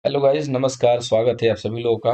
Hello guys, नमस्कार। स्वागत है आप सभी लोगों का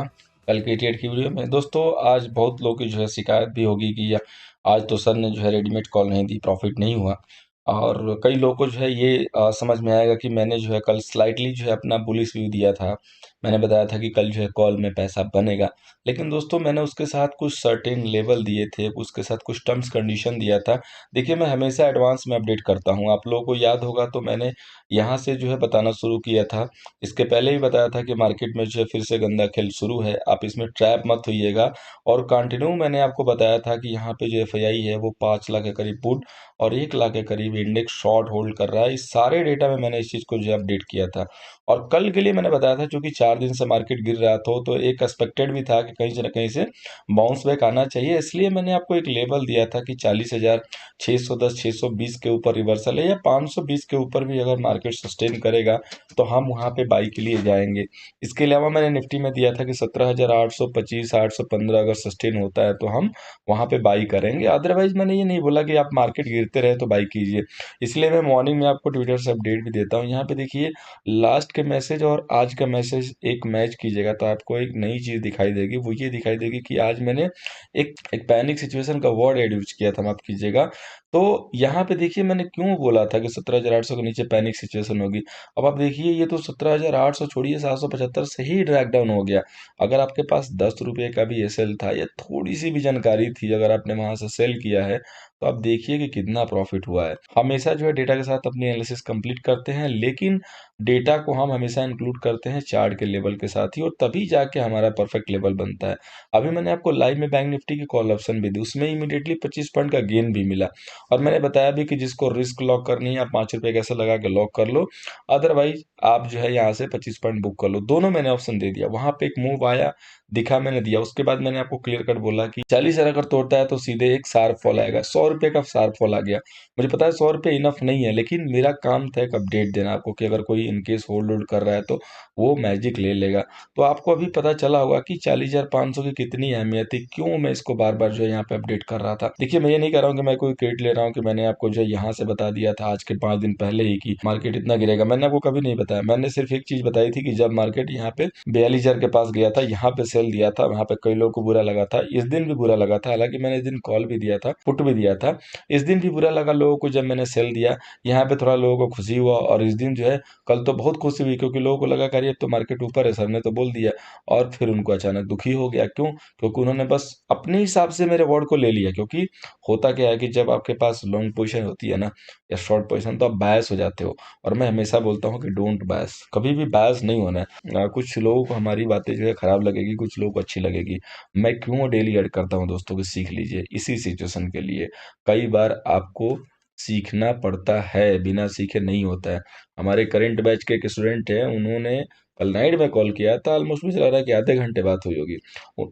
कल की ट्रेड की वीडियो में। दोस्तों, आज बहुत लोगों की जो है शिकायत भी होगी कि आज तो सर ने जो है रेडीमेड कॉल नहीं दी, प्रॉफिट नहीं हुआ। और कई लोगों को जो है ये समझ में आएगा कि मैंने जो है कल स्लाइटली जो है अपना बुलिश व्यू दिया था। मैंने बताया था कि कल जो है कॉल में पैसा बनेगा, लेकिन दोस्तों मैंने उसके साथ कुछ सर्टेन लेवल दिए थे, उसके साथ कुछ टर्म्स कंडीशन दिया था। देखिए, मैं हमेशा एडवांस में अपडेट करता हूँ। आप लोगों को याद होगा तो मैंने यहाँ से जो है बताना शुरू किया था। इसके पहले ही बताया था कि मार्केट में जो है फिर से गंदा खेल शुरू है, आप इसमें ट्रैप मत होइएगा। और कंटिन्यू मैंने आपको बताया था कि यहाँ पे जो एफआईआई है वो 5 लाख के करीब पुट और 1 लाख के करीब इंडेक्स शॉर्ट होल्ड कर रहा है। इस सारे डेटा में मैंने इस चीज़ को जो है अपडेट किया था। और कल के लिए मैंने बताया था, क्योंकि 4 दिन से मार्केट गिर रहा था तो एक एक्सपेक्टेड भी था कि कहीं से न कहीं से बाउंस बैक आना चाहिए। इसलिए मैंने आपको एक लेवल दिया था कि 40,610 620 के ऊपर रिवर्सल है, या 520 के ऊपर भी अगर मार्केट सस्टेन करेगा तो हम वहाँ पे बाई के लिए जाएंगे। इसके अलावा मैंने निफ्टी में दिया था कि 17,825 815 अगर सस्टेन होता है तो हम वहाँ पे बाई करेंगे। अदरवाइज मैंने ये नहीं बोला कि आप मार्केट गिरते रहे तो बाई कीजिए। इसलिए मैं मॉर्निंग में आपको ट्विटर से अपडेट भी देता हूँ। यहाँ पे देखिए, लास्ट के मैसेज और आज का मैसेज एक मैच कीजिएगा तो आपको एक नई चीज़ दिखाई देगी। वो ये दिखाई देगी कि आज मैंने एक एक पैनिक सिचुएशन का वर्ड एड यूज किया था, माफ कीजिएगा। तो यहाँ पे देखिए, मैंने क्यों बोला था कि 17,800 के नीचे पैनिक सिचुएशन होगी। अब आप देखिए, ये तो 17,800 छोड़िए, 775 से ही ड्रैग डाउन हो गया। अगर आपके पास 10 रुपये का भी एसएल था या थोड़ी सी भी जानकारी थी, अगर आपने वहां से सेल किया है तो आप देखिए कि कितना प्रॉफिट हुआ है। हमेशा जो है डेटा के साथ अपनी एनालिसिस कंप्लीट करते हैं, लेकिन डेटा को हम हमेशा इंक्लूड करते हैं चार्ट के लेवल के साथ ही, और तभी जाके हमारा परफेक्ट लेवल बनता है। अभी मैंने आपको लाइव में बैंक निफ्टी की कॉल ऑप्शन भी दी, उसमें इमीडिएटली 25 पॉइंट का गेन भी मिला। और मैंने बताया भी कि जिसको रिस्क लॉक करनी है, आप 5 रुपये कैसे लगा के लॉक कर लो, अदरवाइज आप जो है यहाँ से 25 पॉइंट बुक कर लो। दोनों मैंने ऑप्शन दे दिया। वहां पे एक मूव आया, दिखा, मैंने दिया। उसके बाद मैंने आपको क्लियर कट बोला कि 40 अगर तोड़ता है तो सीधे एक शार्प फॉल आएगा। 100 रुपये का शार्प फॉल आ गया। मुझे पता है 100 रुपये इनफ नहीं है, लेकिन मेरा काम था एक अपडेट देना आपको कि अगर कोई इनकेस होल्ड होल्ड कर रहा है तो वो मैजिक ले लेगा। तो आपको अभी पता चला होगा कि 40,500 की कितनी अहमियत थी, क्यों मैं इसको बार बार जो है यहाँ पे अपडेट कर रहा था। देखिए, मैं ये नहीं कह रहा हूँ कि मैं कोई क्रेडिट ले रहा हूँ कि मैंने आपको जो है यहाँ से बता दिया था आज के 5 दिन पहले ही कि मार्केट इतना गिरेगा। मैंने आपको कभी नहीं बताया। मैंने सिर्फ एक चीज बताई थी कि जब मार्केट यहाँ पे 42,000 के पास गया था, यहाँ पे सेल दिया था, वहां पे कई लोगों को बुरा लगा था। इस दिन भी बुरा लगा था, हालांकि मैंने इस दिन कॉल भी दिया था, पुट भी दिया था। इस दिन भी बुरा लगा लोगों को जब मैंने सेल दिया। यहाँ पे थोड़ा लोगों को खुशी हुआ, और इस दिन जो है, कल तो बहुत खुशी हुई क्योंकि लोगों को लगा कि अब तो मार्केट ऊपर है, सर ने तो बोल दिया। और फिर उनको अचानक दुखी हो गया। क्यों? क्योंकि उन्होंने बस अपने हिसाब से मेरे वर्ड को ले लिया। क्योंकि होता क्या है कि जब आपके पास लॉन्ग पोजीशन होती है ना, या शॉर्ट पोजीशन, तो आप बायस हो जाते हो। और मैं हमेशा बोलता हूँ कि डोंट बायस, कभी भी बायस नहीं होना है। कुछ लोगों को हमारी बातें जो है खराब लगेगी, कुछ लोगों को अच्छी लगेगी। मैं क्यों डेली ऐड करता हूँ दोस्तों कि सीख लीजिए इसी सिचुएशन के लिए। कई बार आपको सीखना पड़ता है, बिना सीखे नहीं होता है। हमारे करंट बैच के एक स्टूडेंट हैं, उन्होंने कल नाइट में कॉल किया था, ऑलमोस्ट मुझे लग रहा है कि आधे घंटे बात हुई होगी।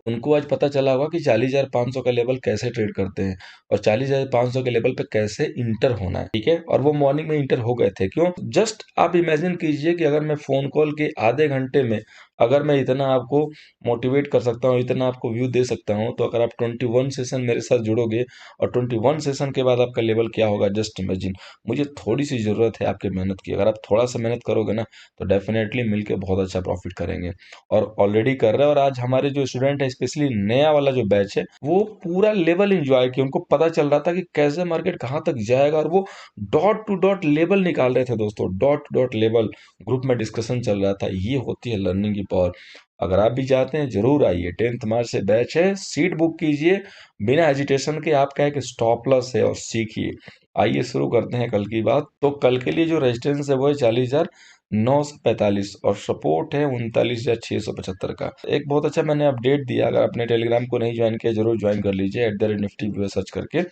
उनको आज पता चला होगा कि 40,500 का लेवल कैसे ट्रेड करते हैं, और 40,500 के लेवल पे कैसे इंटर होना है। ठीक है, और वो मॉर्निंग में इंटर हो गए थे। क्यों? जस्ट आप इमेजिन कीजिए कि अगर मैं फोन कॉल के आधे घंटे में अगर मैं इतना आपको मोटिवेट कर सकता हूँ, इतना आपको व्यू दे सकता हूँ, तो अगर आप 21 सेशन मेरे साथ जुड़ोगे और 21 सेशन के बाद आपका लेवल क्या होगा, जस्ट इमेजिन। मुझे थोड़ी सी ज़रूरत है आपकी मेहनत की। अगर आप थोड़ा सा मेहनत करोगे ना, तो डेफिनेटली मिलके बहुत अच्छा प्रॉफिट करेंगे। और ऑलरेडी कर रहे हैं। और आज हमारे जो स्टूडेंट है, स्पेशली नया वाला जो बैच है, वो पूरा लेवल एंजॉय किया। उनको पता चल रहा था कि कैसे मार्केट कहाँ तक जाएगा, और वो डॉट टू डॉट लेवल निकाल रहे थे दोस्तों। Dot to dot level group में डिस्कशन चल रहा था। ये होती है लर्निंग की पावर। अगर आप भी चाहते हैं, जरूर आइए। 10th मार्च से बैच है, सीट बुक कीजिए बिना हेजिटेशन के। आपका एक स्टॉप लॉस है, और सीखिए। आइए शुरू करते हैं कल की बात। तो कल के लिए जो रेजिस्टेंस है वो है 40,945, और सपोर्ट है 39,675 का। एक बहुत अच्छा मैंने अपडेट दिया, अगर आपने टेलीग्राम को नहीं ज्वाइन किया जरूर ज्वाइन कर लीजिए, @निफ्टी सर्च करके।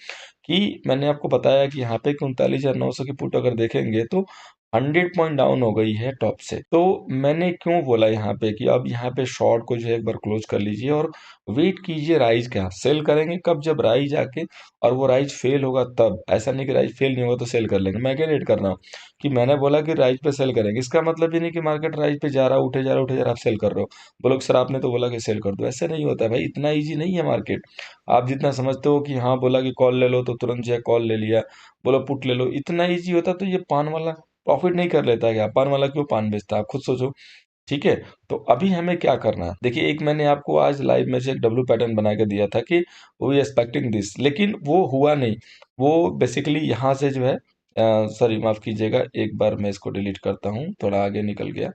कि मैंने आपको बताया कि यहाँ पे 39,900 की पुट अगर देखेंगे तो 100 पॉइंट डाउन हो गई है टॉप से। तो मैंने क्यों बोला यहाँ पे कि अब यहाँ पे शॉर्ट को जो है एक बार क्लोज कर लीजिए, और वेट कीजिए राइज का। सेल करेंगे कब? जब राइज आके और वो राइज फेल होगा तब। ऐसा नहीं कि राइज फेल नहीं होगा तो सेल कर लेंगे। मैं क्या रेट कर रहा हूँ कि मैंने बोला कि राइज पे सेल करेंगे, इसका मतलब ये नहीं कि मार्केट राइज पे जा रहा, उठे जा रहा, उठे जा रहा, आप सेल कर रहे हो। बोलो सर आपने तो बोला कि सेल कर दो। ऐसे नहीं होता है भाई, इतना ईजी नहीं है मार्केट। आप जितना समझते हो कि हाँ बोला कि कॉल ले लो तो तुरंत जो है कॉल ले लिया, बोलो पुट ले लो, इतना ईजी होता तो ये पान वाला प्रॉफिट नहीं कर लेता क्या? पान वाला क्यों पान बेचता? आप खुद सोचो। ठीक है। तो अभी हमें क्या करना है, देखिए एक मैंने आपको आज लाइव में से एक डब्ल्यू पैटर्न बना के दिया था कि वी एक्सपेक्टिंग दिस, लेकिन वो हुआ नहीं। वो बेसिकली यहाँ से जो है, सॉरी माफ कीजिएगा, एक बार मैं इसको डिलीट करता हूँ, थोड़ा आगे निकल गया।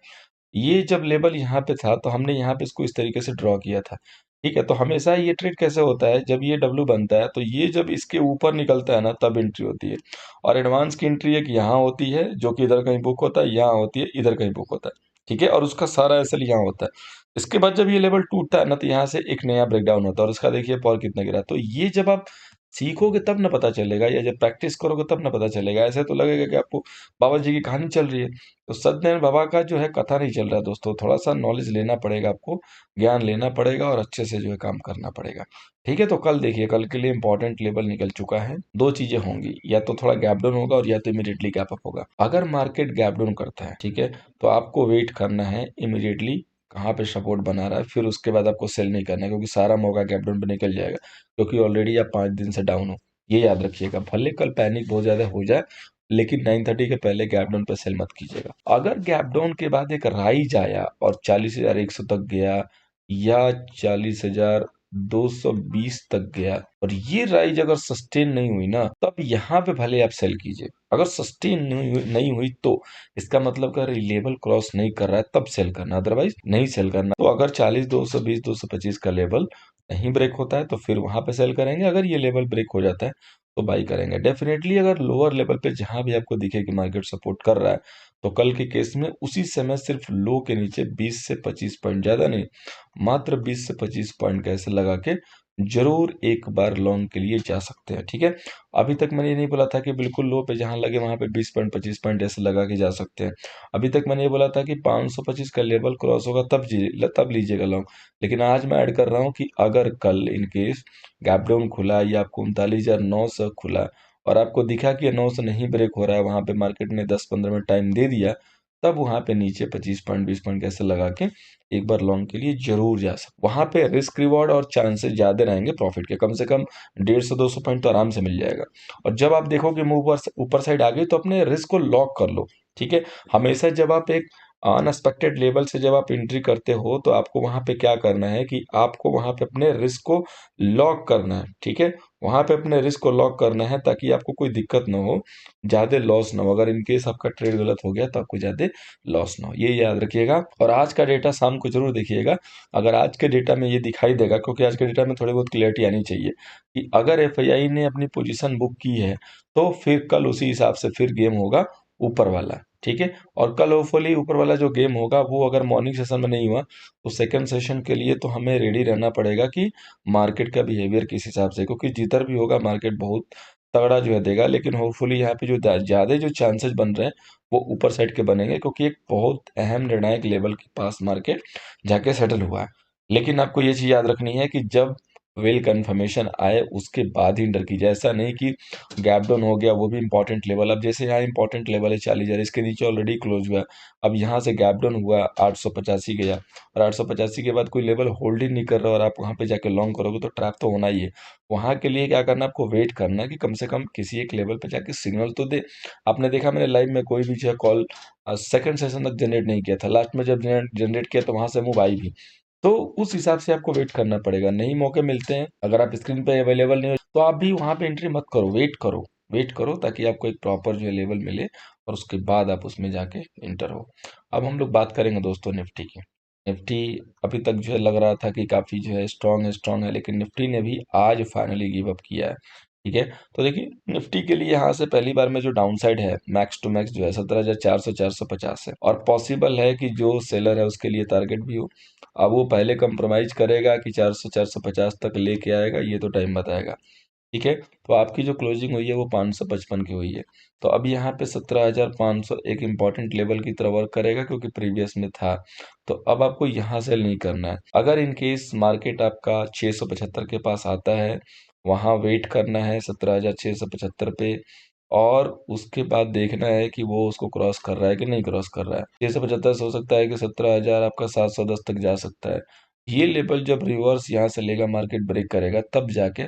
ये जब लेवल यहाँ पे था तो हमने यहाँ पे इसको इस तरीके से ड्रॉ किया था। ठीक है, तो हमेशा ये ट्रेड कैसे होता है, जब ये डब्ल्यू बनता है तो ये जब इसके ऊपर निकलता है ना तब एंट्री होती है। और एडवांस की एंट्री एक यहाँ होती है जो कि इधर कहीं बुक होता है, यहाँ होती है, इधर कहीं बुक होता है। ठीक है, और उसका सारा एसएल यहाँ होता है। इसके बाद जब ये लेवल टूटता है ना तो यहाँ से एक नया ब्रेकडाउन होता है, और इसका देखिए पॉर कितना गिरा। तो ये जब आप सीखोगे तब ना पता चलेगा, या जब प्रैक्टिस करोगे तब ना पता चलेगा। ऐसे तो लगेगा कि आपको बाबा जी की कहानी चल रही है। तो सत्यनारायण बाबा का जो है कथा नहीं चल रहा है दोस्तों, थोड़ा सा नॉलेज लेना पड़ेगा आपको, ज्ञान लेना पड़ेगा और अच्छे से जो है काम करना पड़ेगा। ठीक है, तो कल देखिए, कल के लिए इंपॉर्टेंट लेवल निकल चुका है। दो चीजें होंगी, या तो थोड़ा गैप डाउन होगा और या तो इमीडिएटली गैप अप होगा। अगर मार्केट गैप डाउन करता है, ठीक है, तो आपको वेट करना है इमीडिएटली कहाँ पे सपोर्ट बना रहा है, फिर उसके बाद आपको सेल नहीं करना है, क्योंकि सारा मौका गैप डाउन पे निकल जाएगा, क्योंकि ऑलरेडी आप 5 दिन से डाउन हो। ये याद रखिएगा, भले कल पैनिक बहुत ज्यादा हो जाए, लेकिन 9:30 के पहले गैप डाउन पे सेल मत कीजिएगा। अगर गैप डाउन के बाद एक राइज आया और 40,100 तक गया, या 40,220 तक गया, और ये राइज अगर सस्टेन नहीं हुई ना, तब यहाँ पे भले आप सेल कीजिए। अगर सस्टेन नहीं हुई तो इसका मतलब अगर लेवल क्रॉस नहीं कर रहा है तब सेल करना, अदरवाइज नहीं सेल करना। तो अगर 40,220 225 का लेवल नहीं ब्रेक होता है तो फिर वहां पे सेल करेंगे। अगर ये लेवल ब्रेक हो जाता है तो बाई करेंगे डेफिनेटली। अगर लोअर लेवल पे जहां भी आपको दिखे कि मार्केट सपोर्ट कर रहा है, तो कल के केस में उसी समय सिर्फ लो के नीचे 20 से 25 पॉइंट, ज्यादा नहीं, मात्र 20 से 25 पॉइंट का ऐसे लगा के जरूर एक बार लॉन्ग के लिए जा सकते हैं। ठीक है, अभी तक मैंने ये नहीं बोला था कि बिल्कुल लो पे जहां लगे वहां पे 20 पॉइंट 25 पॉइंट ऐसे लगा के जा सकते हैं। अभी तक मैंने ये बोला था कि 525 का लेवल क्रॉस होगा तब लीजिएगा लॉन्ग। लेकिन आज मैं ऐड कर रहा हूँ कि अगर कल इन केस गैप डाउन खुला या आपको 39,900 खुला और आपको दिखा कि ये 900 नहीं ब्रेक हो रहा है, वहां पे मार्केट ने 10-15 मिनट टाइम दे दिया, तब वहां पे नीचे 25 पॉइंट 20 पॉइंट कैसे लगा के एक बार लॉन्ग के लिए जरूर जा सकते। वहां पे रिस्क रिवॉर्ड और चांसेस ज्यादा रहेंगे प्रॉफिट के, कम से कम 150-200 पॉइंट तो आराम से मिल जाएगा। और जब आप देखोगे मूव ऊपर साइड आ गई तो अपने रिस्क को लॉक कर लो। ठीक है, हमेशा जब आप एक अनएक्सपेक्टेड लेवल से जब आप एंट्री करते हो तो आपको वहां पे क्या करना है कि आपको वहां पे अपने रिस्क को लॉक करना है। ठीक है, वहां पे अपने रिस्क को लॉक करना है ताकि आपको कोई दिक्कत ना हो, ज्यादा लॉस ना हो। अगर इनकेस आपका ट्रेड गलत हो गया तो आपको ज्यादा लॉस ना हो, ये याद रखिएगा। और आज का डेटा शाम को जरूर देखिएगा। अगर आज के डेटा में ये दिखाई देगा, क्योंकि आज के डेटा में थोड़ी बहुत क्लियरिटी आनी चाहिए कि अगर एफआईआई ने अपनी पोजीशन बुक की है तो फिर कल उसी हिसाब से फिर गेम होगा ऊपर वाला। ठीक है, और कल होपफुली ऊपर वाला जो गेम होगा वो अगर मॉर्निंग सेशन में नहीं हुआ तो सेकंड सेशन के लिए तो हमें रेडी रहना पड़ेगा कि मार्केट का बिहेवियर किस हिसाब से, क्योंकि जिधर भी होगा मार्केट बहुत तगड़ा जो है देगा। लेकिन होपफुली यहाँ पे जो ज्यादा जो चांसेस बन रहे हैं वो ऊपर साइड के बनेंगे, क्योंकि एक बहुत अहम निर्णायक लेवल के पास मार्केट जाके सेटल हुआ है। लेकिन आपको ये चीज याद रखनी है कि जब वेल कंफर्मेशन आए उसके बाद ही इंटर कीजिए। ऐसा नहीं कि गैप डाउन हो गया, वो भी इंपॉर्टेंट लेवल, अब जैसे यहाँ इंपॉर्टेंट लेवल है 40,000, इसके नीचे ऑलरेडी क्लोज हुआ, अब यहाँ से गैप डाउन हुआ 885 गया, और 885 के बाद कोई लेवल होल्ड ही नहीं कर रहा और आप वहाँ पे जाके लॉन्ग करोगे तो ट्रैप तो होना ही है। वहाँ के लिए क्या करना, आपको वेट करना है कि कम से कम किसी एक लेवल पे जाके सिग्नल तो दे। आपने देखा मैंने लाइव में कोई भी जो है कॉल सेकंड सेशन तक जनरेट नहीं किया था, लास्ट में जब जनरेट किया तो वहां से मूव आई भी। तो उस हिसाब से आपको वेट करना पड़ेगा, नहीं मौके मिलते हैं। अगर आप स्क्रीन पे अवेलेबल नहीं हो तो आप भी वहां पे एंट्री मत करो, वेट करो, वेट करो, ताकि आपको एक प्रॉपर जो है लेवल मिले और उसके बाद आप उसमें जाके इंटर हो। अब हम लोग बात करेंगे दोस्तों निफ्टी की। निफ्टी अभी तक जो है लग रहा था कि काफी जो है स्ट्रांग है, लेकिन निफ्टी ने भी आज फाइनली गिव अप किया है। ठीक है, तो देखिए निफ्टी के लिए यहाँ से पहली बार में जो डाउन साइड है मैक्स टू मैक्स जो है 17,400 450 है, और पॉसिबल है कि जो सेलर है उसके लिए टारगेट भी हो। अब वो पहले कंप्रोमाइज करेगा कि 400 450 तक लेके आएगा, ये तो टाइम बताएगा। ठीक है, तो आपकी जो क्लोजिंग हुई है वो 555 की हुई है। तो अब यहाँ पे 17,500 एक इम्पॉर्टेंट लेवल की तरह वर्क करेगा, क्योंकि प्रीवियस में था। तो अब आपको यहाँ सेल नहीं करना है। अगर इन केस मार्केट आपका 675 के पास आता है, वहाँ वेट करना है 17,675 पे, और उसके बाद देखना है कि वो उसको क्रॉस कर रहा है कि नहीं क्रॉस कर रहा है। 675 से हो सकता है कि 17,000 आपका 710 तक जा सकता है। ये लेवल जब रिवर्स यहाँ से लेगा, मार्केट ब्रेक करेगा, तब जाके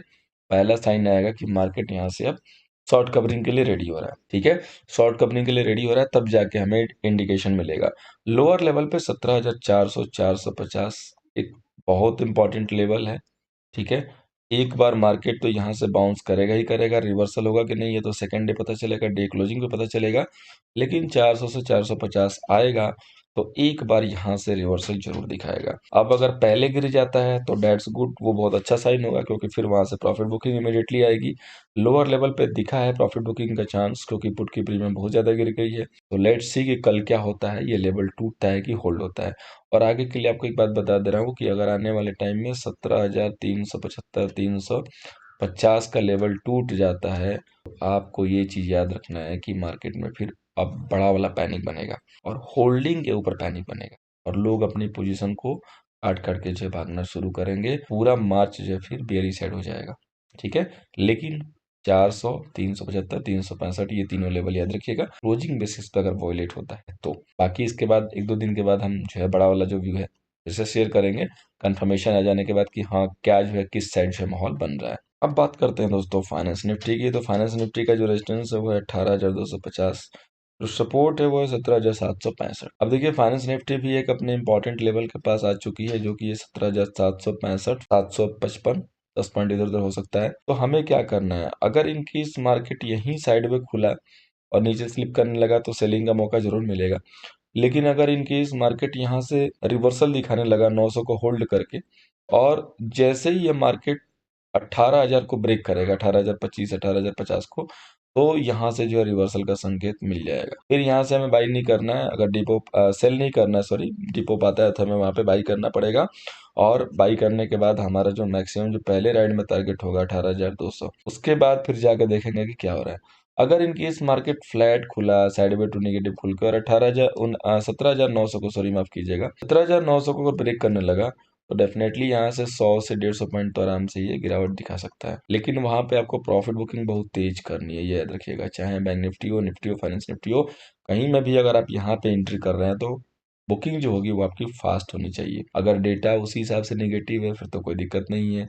पहला साइन आएगा कि मार्केट यहाँ से अब शॉर्ट कवरिंग के लिए रेडी हो रहा है, ठीक है, शॉर्ट कवरिंग के लिए रेडी हो रहा है, तब जाके हमें इंडिकेशन मिलेगा। लोअर लेवल पे 17,400 450 एक बहुत इंपॉर्टेंट लेवल है, ठीक है। एक बार मार्केट तो यहाँ से बाउंस करेगा ही करेगा, रिवर्सल होगा कि नहीं ये तो सेकंड डे पता चलेगा, डे क्लोजिंग पे पता चलेगा, लेकिन 400 से 450 आएगा तो एक बार यहाँ से रिवर्सल जरूर दिखाएगा। अब अगर पहले गिर जाता है तो डेट्स गुड, वो बहुत अच्छा साइन होगा, क्योंकि फिर वहां से प्रॉफिट बुकिंग इमीडिएटली आएगी। लोअर लेवल पे दिखा है प्रॉफिट बुकिंग का चांस, क्योंकि पुट की प्रीमियम बहुत ज्यादा गिर गई है। तो लेट्स सी कि कल क्या होता है, ये लेवल टूटता है कि होल्ड होता है। और आगे के लिए आपको एक बात बता दे रहा हूँ कि अगर आने वाले टाइम में 17,375 350 का लेवल टूट जाता है तो आपको ये चीज याद रखना है कि मार्केट में फिर अब बड़ा वाला पैनिक बनेगा और होल्डिंग के ऊपर पैनिक बनेगा, और लोग अपनी पोजीशन को काट काट के जो है भागना शुरू करेंगे, पूरा मार्च जो है फिर बेयरी साइड हो जाएगा, ठीक है। लेकिन 400 375 365 ये तीनों लेवल याद रखिएगा, क्लोजिंग बेसिस पे अगर वॉयलेट होता है तो। बाकी इसके बाद एक दो दिन के बाद हम जो है बड़ा वाला जो व्यू है फिर से शेयर करेंगे, कंफर्मेशन आ जाने के बाद कि हाँ क्या जो है किस साइड से माहौल बन रहा है। अब बात करते हैं दोस्तों फाइनेंस निफ्टी की। तो फाइनेंस निफ्टी का जो रेजिस्टेंस है वो है 18,250, जो सपोर्ट है वो है 17,765। अब देखिए फाइनेंस निफ्टी भी एक अपने इंपॉर्टेंट लेवल के पास आ चुकी है, जो कि ये 17,765 755, 10 पॉइंट इधर उधर हो सकता है। तो हमें क्या करना है, अगर इनकी इस मार्केट यहीं साइड में खुला और नीचे स्लिप करने लगा तो सेलिंग का मौका जरूर मिलेगा। लेकिन अगर इनकी इस मार्केट यहाँ से रिवर्सल दिखाने लगा 900 को होल्ड करके, और जैसे ही ये मार्केट 18,000 को ब्रेक करेगा, 18,025 18,050 को, तो यहाँ से जो है रिवर्सल का संकेत मिल जाएगा। फिर यहाँ से हमें बाई नहीं करना है, अगर डिपो सेल नहीं करना है, सॉरी डिपो पाता है तो हमें वहाँ पे बाई करना पड़ेगा। और बाई करने के बाद हमारा जो मैक्सिमम जो पहले राइड में टारगेट होगा 18,200, उसके बाद फिर जाकर देखेंगे कि क्या हो रहा है। अगर इनकी इस मार्केट फ्लैट खुला, साइडवे टू नेगेटिव खुल के और 17,900 को, सॉरी माफ कीजिएगा, 17,900 को ब्रेक करने लगा तो डेफिनेटली यहाँ से 100 से 150 पॉइंट तो आराम से ये गिरावट दिखा सकता है। लेकिन वहां पे आपको प्रॉफिट बुकिंग बहुत तेज करनी है, ये याद रखिएगा, चाहे बैंक निफ्टी हो फाइनेंस निफ्टी हो, कहीं में भी अगर आप यहाँ पे एंट्री कर रहे हैं तो बुकिंग जो होगी वो आपकी फास्ट होनी चाहिए। अगर डेटा उसी हिसाब से नेगेटिव है फिर तो कोई दिक्कत नहीं है,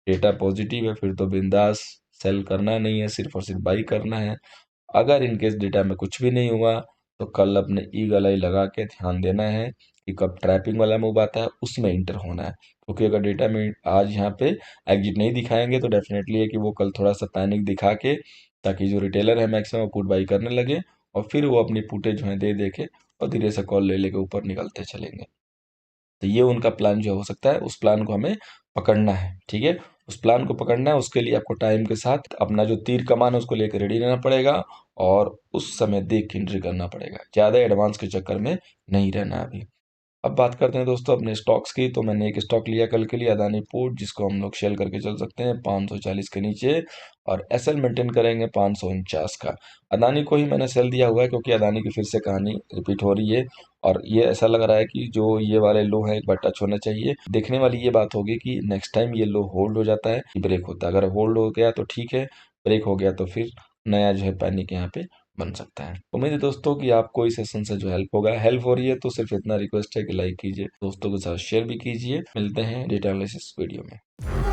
डेटा पॉजिटिव है फिर तो बिंदास सेल करना नहीं है, सिर्फ और सिर्फ बाई करना है। अगर इनकेस डेटा में कुछ भी नहीं हुआ तो कल अपने ईगल आई लगा के ध्यान देना है कि कब ट्रैपिंग वाला मूव आता है उसमें इंटर होना है। क्योंकि अगर डेटा में आज यहाँ पे एग्जिट नहीं दिखाएंगे तो डेफिनेटली है कि वो कल थोड़ा सा पैनिक दिखा के, ताकि जो रिटेलर है मैक्सिमम पुट बाई करने लगे, और फिर वो अपनी पुटे जो है दे दे के और धीरे से कॉल ले लेके ऊपर निकलते चलेंगे। तो ये उनका प्लान जो हो सकता है, उस प्लान को हमें पकड़ना है, ठीक है। उस प्लान को पकड़ना है, उसके लिए आपको टाइम के साथ अपना जो तीर कमान है उसको लेकर रेडी रहना पड़ेगा, और उस समय देख के एंट्री करना पड़ेगा, ज़्यादा एडवांस के चक्कर में नहीं रहना है अभी। अब बात करते हैं दोस्तों अपने स्टॉक्स की। तो मैंने एक स्टॉक लिया कल के लिए, अदानी पोर्ट, जिसको हम लोग शेल करके चल सकते हैं 540 के नीचे, और एसएल मेंटेन करेंगे 549 का। अदानी को ही मैंने सेल दिया हुआ है क्योंकि अदानी की फिर से कहानी रिपीट हो रही है, और ये ऐसा लग रहा है कि जो ये वाले लो है एक बार टच होना चाहिए। देखने वाली ये बात होगी कि नेक्स्ट टाइम ये लो होल्ड हो जाता है कि ब्रेक होता है। अगर होल्ड हो गया तो ठीक है, ब्रेक हो गया तो फिर नया जो है पैनिक यहाँ पे बन सकता है। उम्मीद है दोस्तों कि आपको इस सेशन से जो हेल्प होगा, हेल्प हो रही है तो सिर्फ इतना रिक्वेस्ट है कि लाइक कीजिए, दोस्तों के साथ शेयर भी कीजिए। मिलते हैं डेटा एनालिसिस वीडियो में।